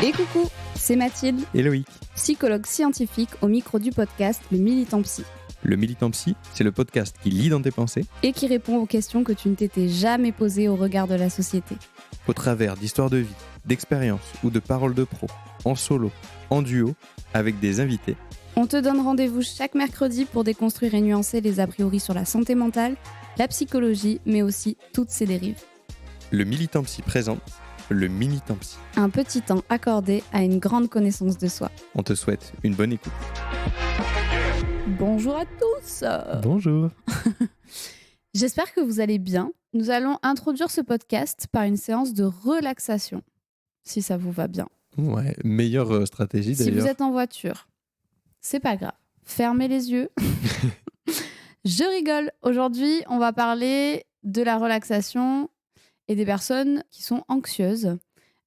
Et coucou, c'est Mathilde, et Loïc. psychologue scientifique au micro du podcast Le Militant Psy, Le Militant Psy, c'est le podcast qui lit dans tes pensées et qui répond aux questions que tu ne t'étais jamais posées au regard de la société. au travers d'histoires de vie, d'expériences ou de paroles de pros, en solo, en duo, avec des invités. On te donne rendez-vous chaque mercredi pour déconstruire et nuancer les a priori sur la santé mentale, la psychologie, mais aussi toutes ses dérives. Le Militant Psy présente le Militant Psy. Un petit temps accordé à une grande connaissance de soi. On te souhaite une bonne écoute. Bonjour à tous. Bonjour. J'espère que vous allez bien. Nous allons introduire ce podcast par une séance de relaxation, si ça vous va bien. Ouais, meilleure stratégie Si d'ailleurs. vous êtes en voiture, c'est pas grave. Fermez les yeux. Je rigole. Aujourd'hui, on va parler de la relaxation et des personnes qui sont anxieuses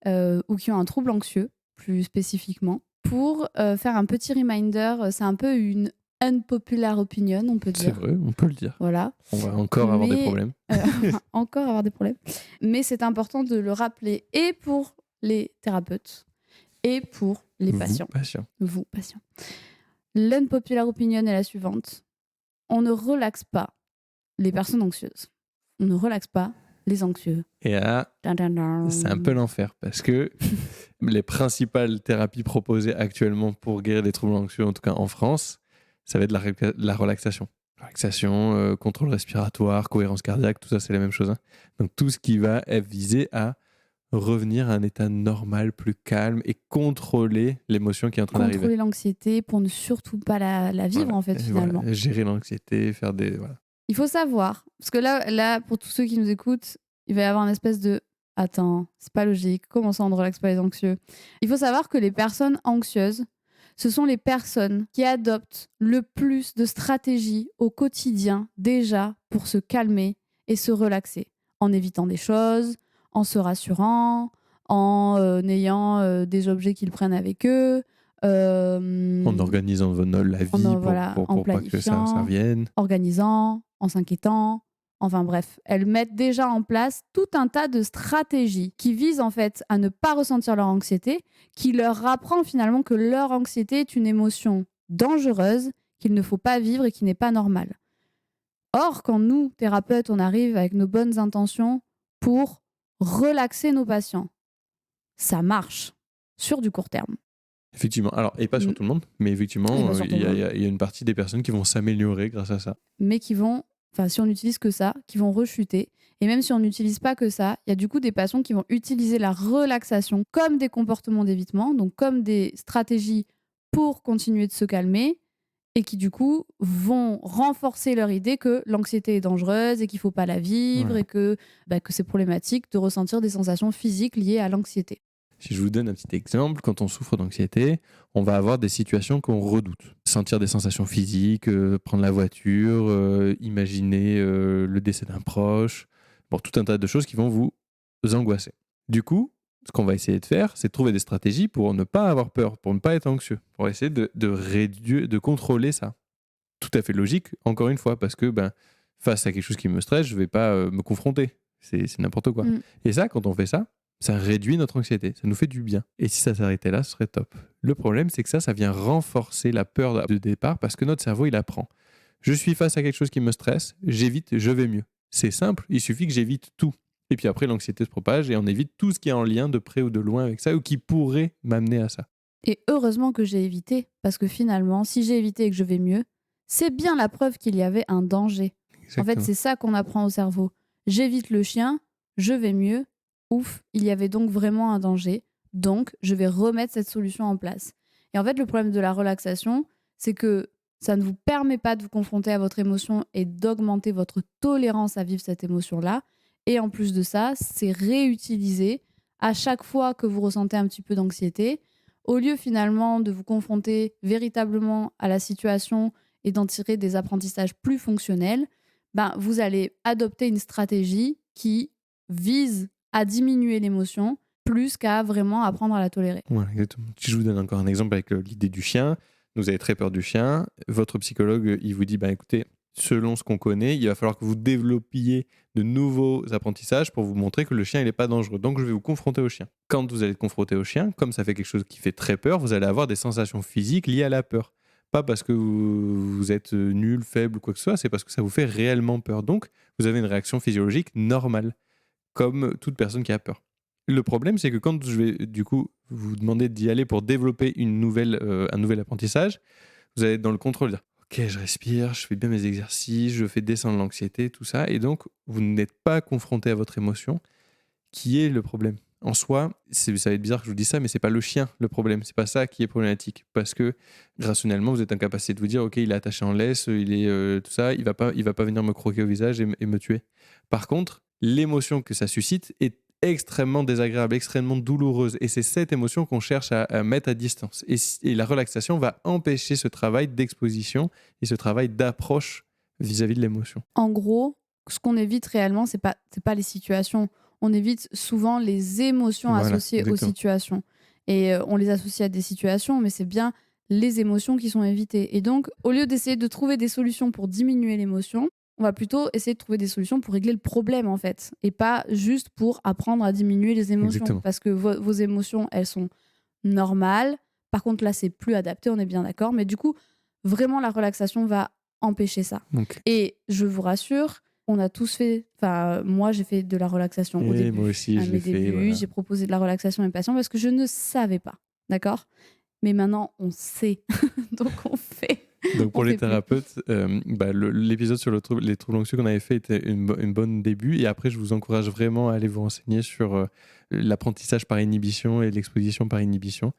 ou qui ont un trouble anxieux, plus spécifiquement. Pour faire un petit reminder, c'est un peu une unpopular opinion, on peut C'est dire. vrai, on peut le dire. Voilà. On va encore avoir des Mais, problèmes. On va encore avoir des problèmes. Mais c'est important de le rappeler et pour les thérapeutes et pour les patients. Vous, patients. L'unpopular opinion est la suivante. On ne relaxe pas les personnes anxieuses. On ne relaxe pas les anxieux. Et là, c'est un peu l'enfer parce que les principales thérapies proposées actuellement pour guérir des troubles anxieux, en tout cas en France, ça va être la relaxation. Relaxation, contrôle respiratoire, cohérence cardiaque, tout ça c'est la même chose. Hein. Donc tout ce qui va être visé à revenir à un état normal, plus calme et contrôler l'émotion qui est en train d'arriver. Contrôler l'anxiété pour ne surtout pas la vivre Voilà. en fait Et finalement. voilà, gérer l'anxiété, faire des... Voilà. Il faut savoir, parce que là, pour tous ceux qui nous écoutent, il va y avoir une espèce de « Attends, c'est pas logique, comment ça on ne relaxe pas les anxieux ?» Il faut savoir que les personnes anxieuses, ce sont les personnes qui adoptent le plus de stratégies au quotidien déjà pour se calmer et se relaxer, en évitant des choses, en se rassurant, en ayant des objets qu'ils prennent avec eux, En organisant la vie pour pas que ça revienne. Organisant, en s'inquiétant. Enfin bref, elles mettent déjà en place tout un tas de stratégies qui visent en fait à ne pas ressentir leur anxiété, qui leur apprend finalement que leur anxiété est une émotion dangereuse, qu'il ne faut pas vivre et qui n'est pas normale. Or, quand nous, thérapeutes, on arrive avec nos bonnes intentions pour relaxer nos patients, ça marche sur du court terme. Effectivement. Alors, et pas sur tout le monde, mais effectivement, il y a une partie des personnes qui vont s'améliorer grâce à ça. Mais qui vont, si on n'utilise que ça, qui vont rechuter. Et même si on n'utilise pas que ça, il y a du coup des patients qui vont utiliser la relaxation comme des comportements d'évitement, donc comme des stratégies pour continuer de se calmer, et qui du coup vont renforcer leur idée que l'anxiété est dangereuse et qu'il ne faut pas la vivre, Voilà. et que c'est problématique de ressentir des sensations physiques liées à l'anxiété. Si je vous donne un petit exemple, quand on souffre d'anxiété, on va avoir des situations qu'on redoute. Sentir des sensations physiques, prendre la voiture, imaginer le décès d'un proche, bon, tout un tas de choses qui vont vous angoisser. Du coup, ce qu'on va essayer de faire, c'est de trouver des stratégies pour ne pas avoir peur, pour ne pas être anxieux, pour essayer de réduire, de contrôler ça. Tout à fait logique, encore une fois, parce que face à quelque chose qui me stresse, je ne vais pas me confronter. C'est n'importe quoi. Et ça, quand on fait ça, ça réduit notre anxiété, ça nous fait du bien. Et si ça s'arrêtait là, ce serait top. Le problème, c'est que ça vient renforcer la peur de départ parce que notre cerveau, il apprend. Je suis face à quelque chose qui me stresse, j'évite, je vais mieux. C'est simple, il suffit que j'évite tout. Et puis après, l'anxiété se propage et on évite tout ce qui est en lien de près ou de loin avec ça ou qui pourrait m'amener à ça. Et heureusement que j'ai évité, parce que finalement, si j'ai évité et que je vais mieux, c'est bien la preuve qu'il y avait un danger. Exactement. En fait, c'est ça qu'on apprend au cerveau. J'évite le chien, je vais mieux. Ouf, il y avait donc vraiment un danger. Donc, je vais remettre cette solution en place. Et en fait, le problème de la relaxation, c'est que ça ne vous permet pas de vous confronter à votre émotion et d'augmenter votre tolérance à vivre cette émotion-là. Et en plus de ça, c'est réutilisé à chaque fois que vous ressentez un petit peu d'anxiété. Au lieu finalement de vous confronter véritablement à la situation et d'en tirer des apprentissages plus fonctionnels, vous allez adopter une stratégie qui vise à diminuer l'émotion plus qu'à vraiment apprendre à la tolérer. Voilà, exactement. Si je vous donne encore un exemple avec l'idée du chien, vous avez très peur du chien, votre psychologue, il vous dit, écoutez, selon ce qu'on connaît, il va falloir que vous développiez de nouveaux apprentissages pour vous montrer que le chien, il n'est pas dangereux. Donc, je vais vous confronter au chien. Quand vous allez être confronté au chien, comme ça fait quelque chose qui fait très peur, vous allez avoir des sensations physiques liées à la peur. Pas parce que vous êtes nul, faible ou quoi que ce soit, c'est parce que ça vous fait réellement peur. Donc, vous avez une réaction physiologique normale, comme toute personne qui a peur. Le problème, c'est que quand je vais du coup vous demander d'y aller pour développer un nouvel apprentissage, vous allez être dans le contrôle, dire ok, je respire, je fais bien mes exercices, je fais descendre l'anxiété, tout ça, et donc vous n'êtes pas confronté à votre émotion, qui est le problème. En soi, ça va être bizarre que je vous dise ça, mais c'est pas le chien le problème, c'est pas ça qui est problématique, parce que rationnellement, vous êtes incapable de vous dire ok, il est attaché en laisse, il est tout ça, il va pas venir me croquer au visage et me tuer. Par contre, l'émotion que ça suscite est extrêmement désagréable, extrêmement douloureuse. Et c'est cette émotion qu'on cherche à mettre à distance. Et la relaxation va empêcher ce travail d'exposition et ce travail d'approche vis-à-vis de l'émotion. En gros, ce qu'on évite réellement, c'est pas les situations. On évite souvent les émotions Voilà, associées aux exactement. situations. Et on les associe à des situations, mais c'est bien les émotions qui sont évitées. Et donc, au lieu d'essayer de trouver des solutions pour diminuer l'émotion, on va plutôt essayer de trouver des solutions pour régler le problème, en fait. Et pas juste pour apprendre à diminuer les émotions. Exactement. Parce que vos émotions, elles sont normales. Par contre, là, c'est plus adapté, on est bien d'accord. Mais du coup, vraiment, la relaxation va empêcher ça. Donc, Et je vous rassure, on a tous fait. Enfin, moi, j'ai fait de la relaxation au et début. moi aussi, À je mes l'ai fait. débuts, Voilà. j'ai proposé de la relaxation à mes patients parce que je ne savais pas. D'accord? Mais maintenant, on sait. Donc, on fait. Donc pour On les fait plus. thérapeutes, l'épisode sur les troubles anxieux qu'on avait fait était une bonne début. Et après, je vous encourage vraiment à aller vous renseigner sur l'apprentissage par inhibition et l'exposition par inhibition,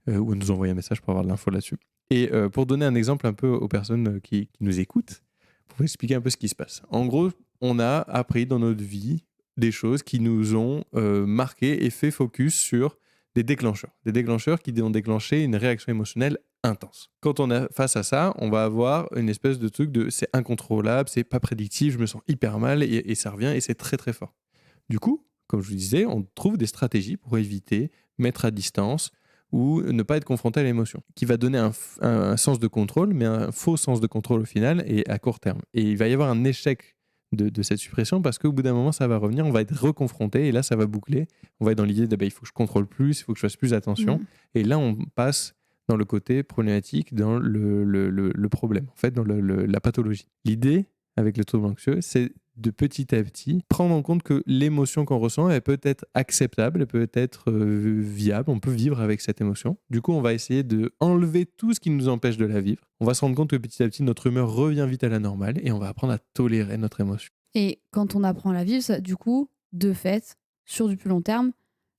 ou à nous envoyer un message pour avoir de l'info là-dessus. Et pour donner un exemple un peu aux personnes qui nous écoutent, pour vous expliquer un peu ce qui se passe. En gros, on a appris dans notre vie des choses qui nous ont marqué et fait focus sur des déclencheurs qui ont déclenché une réaction émotionnelle intense. Quand on est face à ça, on va avoir une espèce de truc de c'est incontrôlable, c'est pas prédictif, je me sens hyper mal et ça revient et c'est très très fort. Du coup, comme je vous disais, on trouve des stratégies pour éviter, mettre à distance ou ne pas être confronté à l'émotion, qui va donner un sens de contrôle, mais un faux sens de contrôle au final et à court terme. Et il va y avoir un échec de cette suppression parce qu'au bout d'un moment, ça va revenir, on va être reconfronté et là, ça va boucler. On va être dans l'idée de il faut que je contrôle plus, il faut que je fasse plus attention. Et là, on passe dans le côté problématique, dans le problème, en fait, dans la pathologie. L'idée avec le trouble anxieux, c'est de petit à petit prendre en compte que l'émotion qu'on ressent, elle peut être acceptable, elle peut être viable, on peut vivre avec cette émotion. Du coup, on va essayer de enlever tout ce qui nous empêche de la vivre. On va se rendre compte que petit à petit, notre humeur revient vite à la normale et on va apprendre à tolérer notre émotion. Et quand on apprend à la vivre, ça, du coup, de fait, sur du plus long terme,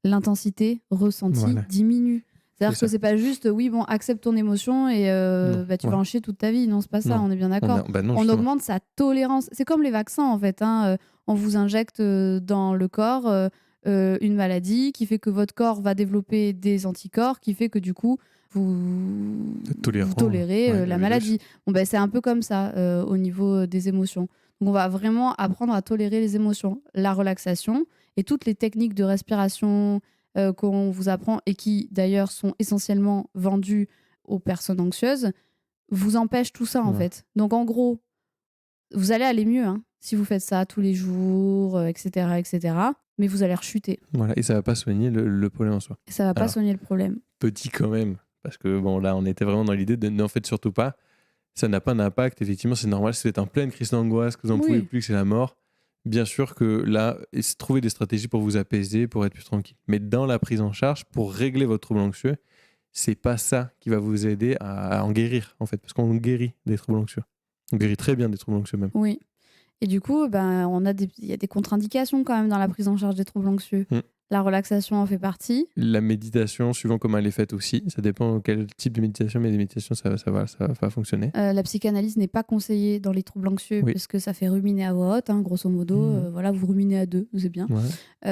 l'intensité ressentie Voilà. diminue. C'est-à-dire C'est que ça. c'est pas juste, oui, bon, accepte ton émotion et Non, tu vas voilà. en chier toute ta vie. Non, c'est pas ça, Non. on est bien d'accord. Non, On justement. augmente sa tolérance. C'est comme les vaccins, en fait. On vous injecte dans le corps une maladie qui fait que votre corps va développer des anticorps, qui fait que du coup, vous tolérez ouais, la le virus. maladie. Bon, c'est un peu comme ça au niveau des émotions. Donc, on va vraiment apprendre à tolérer les émotions. La relaxation et toutes les techniques de respiration qu'on vous apprend et qui, d'ailleurs, sont essentiellement vendues aux personnes anxieuses, vous empêchent tout ça, en Ouais. fait. Donc, en gros, vous allez aller mieux si vous faites ça tous les jours, etc., etc. Mais vous allez rechuter. Voilà. Et ça va pas soigner le problème en soi. Et ça va pas Alors, soigner le problème. petit quand même, parce que bon, là, on était vraiment dans l'idée de n'en faites surtout pas. Ça n'a pas d'impact. Effectivement, c'est normal. Si vous êtes en pleine crise d'angoisse, que vous n'en pouvez plus, que c'est la mort, bien sûr que là, trouver des stratégies pour vous apaiser, pour être plus tranquille. Mais dans la prise en charge, pour régler votre trouble anxieux, c'est pas ça qui va vous aider à en guérir, en fait, parce qu'on guérit des troubles anxieux. On guérit très bien des troubles anxieux même. Oui. Et du coup, il y a des contre-indications quand même dans la prise en charge des troubles anxieux. La relaxation en fait partie. La méditation, suivant comment elle est faite aussi, ça dépend quel type de méditation, mais les méditations, ça va fonctionner. La psychanalyse n'est pas conseillée dans les troubles anxieux parce que ça fait ruminer à voix haute, grosso modo. Voilà, vous ruminez à deux, c'est bien. Ouais.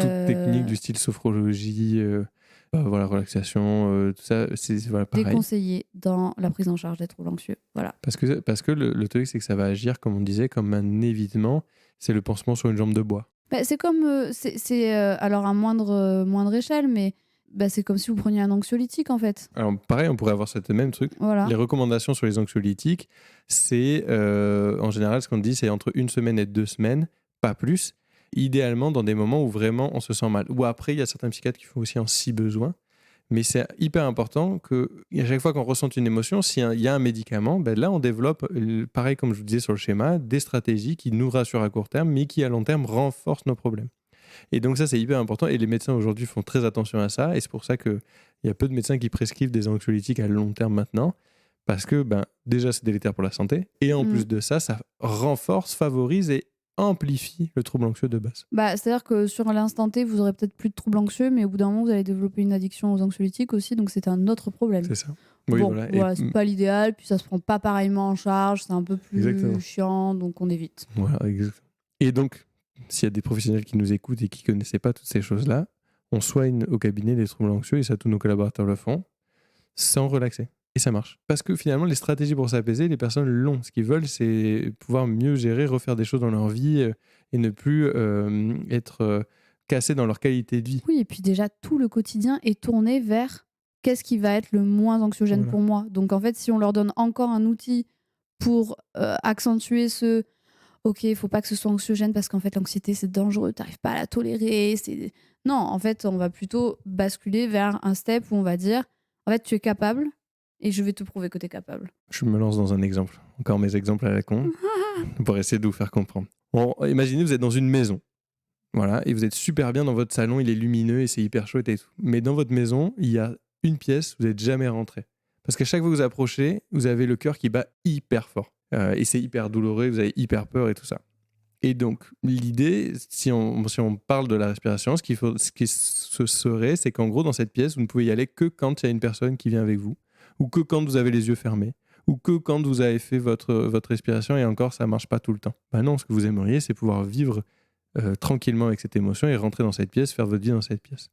Toute technique du style sophrologie, relaxation, tout ça, c'est pareil. Déconseillé dans la prise en charge des troubles anxieux. Voilà. Parce que le truc, c'est que ça va agir, comme on disait, comme un évitement. C'est le pansement sur une jambe de bois. C'est comme, alors à moindre échelle, mais c'est comme si vous preniez un anxiolytique en fait. Alors pareil, on pourrait avoir ce même truc. Voilà. Les recommandations sur les anxiolytiques, c'est en général ce qu'on dit, c'est entre 1 semaine et 2 semaines, pas plus. Idéalement dans des moments où vraiment on se sent mal. Ou après, il y a certains psychiatres qui font aussi en si besoin. Mais c'est hyper important qu'à chaque fois qu'on ressent une émotion, s'il y a un médicament, là on développe, pareil comme je vous disais sur le schéma, des stratégies qui nous rassurent à court terme, mais qui à long terme renforcent nos problèmes. Et donc ça c'est hyper important et les médecins aujourd'hui font très attention à ça et c'est pour ça qu'il y a peu de médecins qui prescrivent des anxiolytiques à long terme maintenant parce que déjà c'est délétère pour la santé et en plus de ça, ça renforce, favorise et amplifie le trouble anxieux de base. C'est-à-dire que sur l'instant T, vous aurez peut-être plus de troubles anxieux, mais au bout d'un moment, vous allez développer une addiction aux anxiolytiques aussi, donc c'est un autre problème. C'est ça. Oui, voilà, c'est pas l'idéal, puis ça se prend pas pareillement en charge, c'est un peu plus chiant, donc on évite. Voilà, exactement. Et donc, s'il y a des professionnels qui nous écoutent et qui ne connaissaient pas toutes ces choses-là, on soigne au cabinet les troubles anxieux, et ça tous nos collaborateurs le font, sans relaxer. Et ça marche. Parce que finalement, les stratégies pour s'apaiser, les personnes l'ont. Ce qu'ils veulent, c'est pouvoir mieux gérer, refaire des choses dans leur vie et ne plus être cassés dans leur qualité de vie. Oui, et puis déjà, tout le quotidien est tourné vers qu'est-ce qui va être le moins anxiogène pour moi. Donc en fait, si on leur donne encore un outil pour accentuer ce « ok, il faut pas que ce soit anxiogène parce qu'en fait, l'anxiété, c'est dangereux, tu n'arrives pas à la tolérer. » Non, en fait, on va plutôt basculer vers un step où on va dire « en fait, tu es capable. » Et je vais te prouver que tu es capable. Je me lance dans un exemple. Encore mes exemples à la con. Pour essayer de vous faire comprendre. Bon, imaginez, vous êtes dans une maison. Voilà, et vous êtes super bien dans votre salon, il est lumineux et c'est hyper chouette et tout. Mais dans votre maison, il y a une pièce où vous n'êtes jamais rentré. Parce qu'à chaque fois que vous approchez, vous avez le cœur qui bat hyper fort. Et c'est hyper douloureux, vous avez hyper peur et tout ça. Et donc, l'idée, si on parle de la respiration, ce qui serait, c'est qu'en gros, dans cette pièce, vous ne pouvez y aller que quand il y a une personne qui vient avec vous. Ou que quand vous avez les yeux fermés, ou que quand vous avez fait votre respiration, et encore, ça ne marche pas tout le temps. Non, ce que vous aimeriez, c'est pouvoir vivre tranquillement avec cette émotion et rentrer dans cette pièce, faire votre vie dans cette pièce.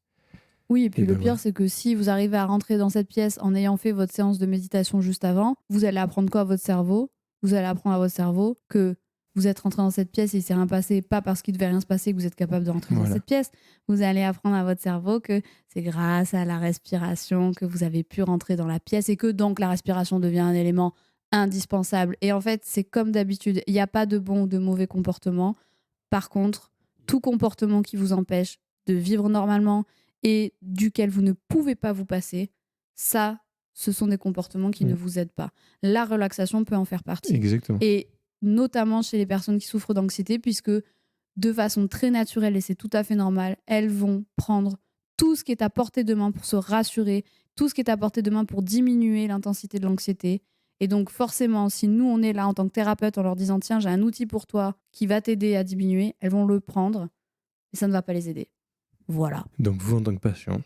Oui, et puis le pire, c'est que si vous arrivez à rentrer dans cette pièce en ayant fait votre séance de méditation juste avant, vous allez apprendre quoi à votre cerveau ? Vous allez apprendre à votre cerveau que vous êtes rentré dans cette pièce et il ne s'est rien passé, pas parce qu'il ne devait rien se passer que vous êtes capable de rentrer dans cette pièce. Vous allez apprendre à votre cerveau que c'est grâce à la respiration que vous avez pu rentrer dans la pièce et que donc la respiration devient un élément indispensable. Et en fait, c'est comme d'habitude, il n'y a pas de bon ou de mauvais comportement. Par contre, tout comportement qui vous empêche de vivre normalement et duquel vous ne pouvez pas vous passer, ça, ce sont des comportements qui ne vous aident pas. La relaxation peut en faire partie. Exactement. Et notamment chez les personnes qui souffrent d'anxiété, puisque de façon très naturelle, et c'est tout à fait normal, elles vont prendre tout ce qui est à portée de main pour se rassurer, tout ce qui est à portée de main pour diminuer l'intensité de l'anxiété. Et donc forcément, si nous, on est là en tant que thérapeute en leur disant « tiens, j'ai un outil pour toi qui va t'aider à diminuer », elles vont le prendre et ça ne va pas les aider. Voilà. Donc vous, en tant que patient,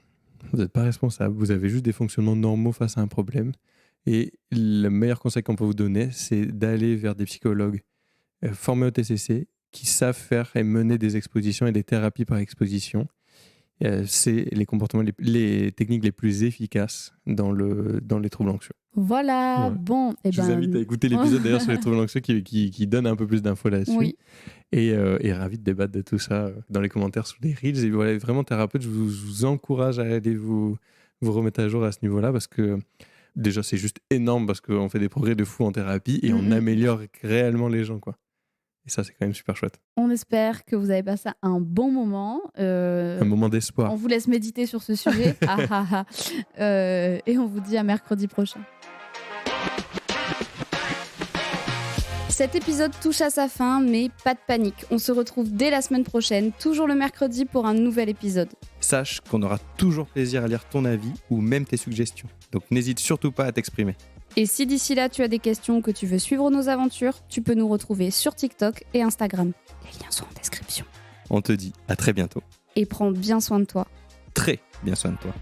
vous n'êtes pas responsable, vous avez juste des fonctionnements normaux face à un problème. Et le meilleur conseil qu'on peut vous donner, c'est d'aller vers des psychologues formés au TCC qui savent faire et mener des expositions et des thérapies par exposition. C'est les comportements, les techniques les plus efficaces dans les troubles anxieux. Voilà, bon. Je vous invite à écouter l'épisode d'ailleurs sur les troubles anxieux qui donne un peu plus d'infos là-dessus. Oui. Et ravi de débattre de tout ça dans les commentaires sous les reels. Et voilà, vraiment thérapeute, je vous encourage à aller vous remettre à jour à ce niveau-là parce que déjà c'est juste énorme parce qu'on fait des progrès de fou en thérapie et on améliore réellement les gens, quoi. Et ça, c'est quand même super chouette. On espère que vous avez passé un bon moment. Un moment d'espoir. On vous laisse méditer sur ce sujet. Et on vous dit à mercredi prochain. Cet épisode touche à sa fin, mais pas de panique. On se retrouve dès la semaine prochaine, toujours le mercredi pour un nouvel épisode. Sache qu'on aura toujours plaisir à lire ton avis ou même tes suggestions. Donc n'hésite surtout pas à t'exprimer. Et si d'ici là tu as des questions ou que tu veux suivre nos aventures, tu peux nous retrouver sur TikTok et Instagram. Les liens sont en description. On te dit à très bientôt. Et prends bien soin de toi. Très bien soin de toi.